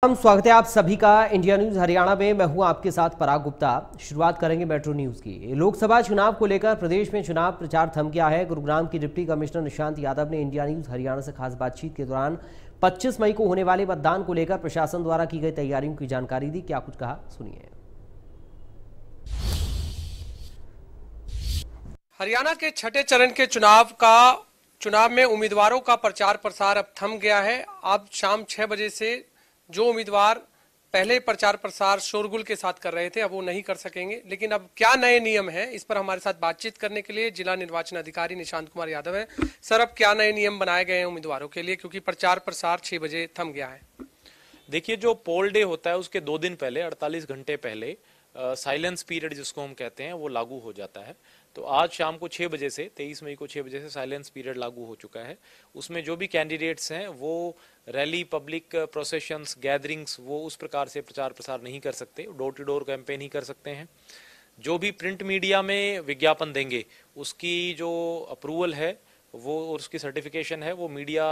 स्वागत है आप सभी का इंडिया न्यूज हरियाणा में। मैं हूं आपके साथ पराग गुप्ता। शुरुआत करेंगे मेट्रो न्यूज की। लोकसभा चुनाव को लेकर प्रदेश में चुनाव प्रचार थम गया है। गुरुग्राम की डिप्टी कमिश्नर निशांत यादव ने इंडिया न्यूज हरियाणा से खास बातचीत के दौरान 25 मई को होने वाले मतदान को लेकर प्रशासन द्वारा की गई तैयारियों की जानकारी दी। क्या कुछ कहा, सुनिए। हरियाणा के छठे चरण के चुनाव में उम्मीदवारों का प्रचार प्रसार अब थम गया है। अब शाम 6 बजे से जो उम्मीदवार पहले प्रचार प्रसार शोरगुल के साथ कर रहे थे अब वो नहीं कर सकेंगे। लेकिन अब क्या नए नियम हैं, इस पर हमारे साथ बातचीत करने के लिए जिला निर्वाचन अधिकारी निशांत कुमार यादव हैं। सर, अब क्या नए नियम बनाए गए हैं उम्मीदवारों के लिए, क्योंकि प्रचार प्रसार 6 बजे थम गया है? देखिए, जो पोल डे होता है उसके 2 दिन पहले 48 घंटे पहले साइलेंस पीरियड जिसको हम कहते हैं वो लागू हो जाता है। तो आज शाम को 6 बजे से 23 मई को 6 बजे से साइलेंस पीरियड लागू हो चुका है। उसमें जो भी कैंडिडेट्स हैं वो रैली, पब्लिक प्रोसेशंस, गैदरिंग्स वो उस प्रकार से प्रचार प्रसार नहीं कर सकते, डोर टू डोर कैंपेन ही कर सकते हैं। जो भी प्रिंट मीडिया में विज्ञापन देंगे उसकी जो अप्रूवल है वो और उसकी सर्टिफिकेशन है वो मीडिया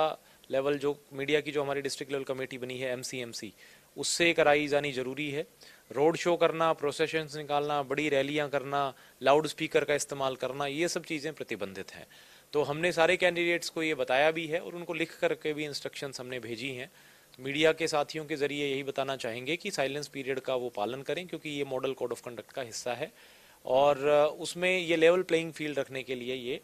लेवल, जो मीडिया की जो हमारी डिस्ट्रिक्ट लेवल कमेटी बनी है MCMC, उससे कराई जानी जरूरी है। रोड शो करना, प्रोसेशंस निकालना, बड़ी रैलियां करना, लाउड स्पीकर का इस्तेमाल करना, ये सब चीज़ें प्रतिबंधित हैं। तो हमने सारे कैंडिडेट्स को ये बताया भी है और उनको लिख करके भी इंस्ट्रक्शंस हमने भेजी हैं। मीडिया के साथियों के जरिए यही बताना चाहेंगे कि साइलेंस पीरियड का वो पालन करें, क्योंकि ये मॉडल कोड ऑफ कंडक्ट का हिस्सा है और उसमें ये लेवल प्लेइंग फील्ड रखने के लिए ये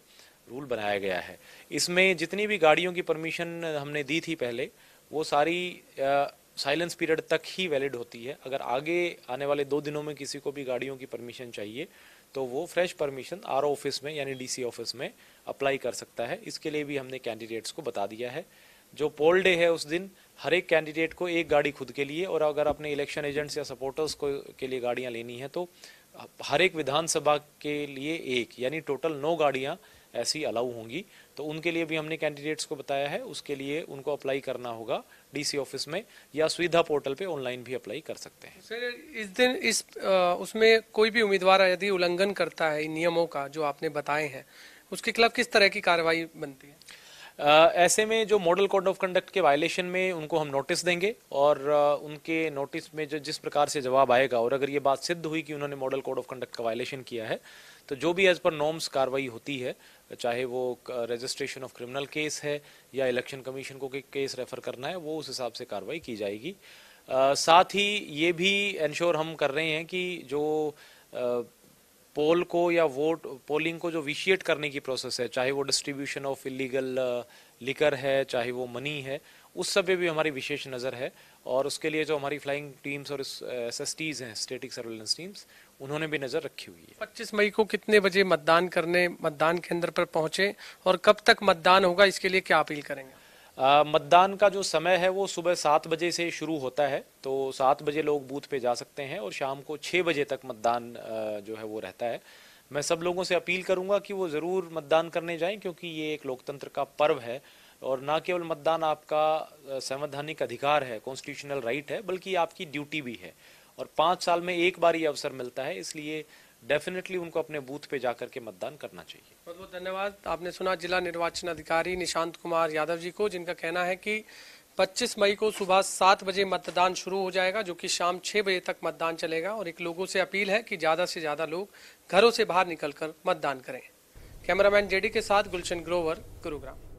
रूल बनाया गया है। इसमें जितनी भी गाड़ियों की परमिशन हमने दी थी पहले, वो सारी साइलेंस पीरियड तक ही वैलिड होती है। अगर आगे आने वाले 2 दिनों में किसी को भी गाड़ियों की परमिशन चाहिए तो वो फ्रेश परमिशन RO ऑफिस में यानी DC ऑफिस में अप्लाई कर सकता है। इसके लिए भी हमने कैंडिडेट्स को बता दिया है। जो पोल डे है उस दिन हर एक कैंडिडेट को एक गाड़ी खुद के लिए, और अगर अपने इलेक्शन एजेंट्स या सपोर्टर्स को के लिए गाड़ियां लेनी है तो हर एक विधानसभा के लिए एक, यानी टोटल 9 गाड़ियां ऐसी अलाउ होंगी। तो उनके लिए भी हमने कैंडिडेट्स को बताया है। उसके लिए उनको अप्लाई करना होगा DC ऑफिस में या सुविधा पोर्टल पे ऑनलाइन भी अप्लाई कर सकते हैं। सर, इस दिन उसमें कोई भी उम्मीदवार यदि उल्लंघन करता है इन नियमों का जो आपने बताए हैं, उसके खिलाफ किस तरह की कार्रवाई बनती है? ऐसे में जो मॉडल कोड ऑफ कंडक्ट के वायलेशन में उनको हम नोटिस देंगे और उनके नोटिस में जो जिस प्रकार से जवाब आएगा, और अगर ये बात सिद्ध हुई कि उन्होंने मॉडल कोड ऑफ कंडक्ट का वायलेशन किया है, तो जो भी एज पर नॉर्म्स कार्रवाई होती है, चाहे वो रजिस्ट्रेशन ऑफ क्रिमिनल केस है या इलेक्शन कमीशन को केस रेफर करना है, वो उस हिसाब से कार्रवाई की जाएगी। साथ ही ये भी इंश्योर हम कर रहे हैं कि जो पोल को या पोलिंग को जो विशिएट करने की प्रोसेस है, चाहे वो डिस्ट्रीब्यूशन ऑफ इलीगल लिकर है, चाहे वो मनी है, उस सब पे भी हमारी विशेष नज़र है। और उसके लिए जो हमारी फ्लाइंग टीम्स और SSTs हैं, स्टैटिक सर्वेलेंस टीम्स, उन्होंने भी नज़र रखी हुई है। 25 मई को कितने बजे मतदान केंद्र पर पहुंचे और कब तक मतदान होगा, इसके लिए क्या अपील करेंगे? मतदान का जो समय है वो सुबह 7 बजे से शुरू होता है। तो 7 बजे लोग बूथ पे जा सकते हैं और शाम को 6 बजे तक मतदान जो है वो रहता है। मैं सब लोगों से अपील करूंगा कि वो ज़रूर मतदान करने जाएं, क्योंकि ये एक लोकतंत्र का पर्व है और ना केवल मतदान आपका संवैधानिक अधिकार है, कॉन्स्टिट्यूशनल राइट है, बल्कि आपकी ड्यूटी भी है और 5 साल में एक बार ये अवसर मिलता है। इसलिए डेफिनेटली उनको अपने बूथ पे जाकर के मतदान करना चाहिए। बहुत बहुत धन्यवाद। आपने सुना जिला निर्वाचन अधिकारी निशांत कुमार यादव जी को, जिनका कहना है कि 25 मई को सुबह 7 बजे मतदान शुरू हो जाएगा, जो कि शाम 6 बजे तक मतदान चलेगा। और एक लोगों से अपील है कि ज़्यादा से ज़्यादा लोग घरों से बाहर निकलकर मतदान करें। कैमरामैन JD के साथ गुलशन ग्रोवर, गुरुग्राम।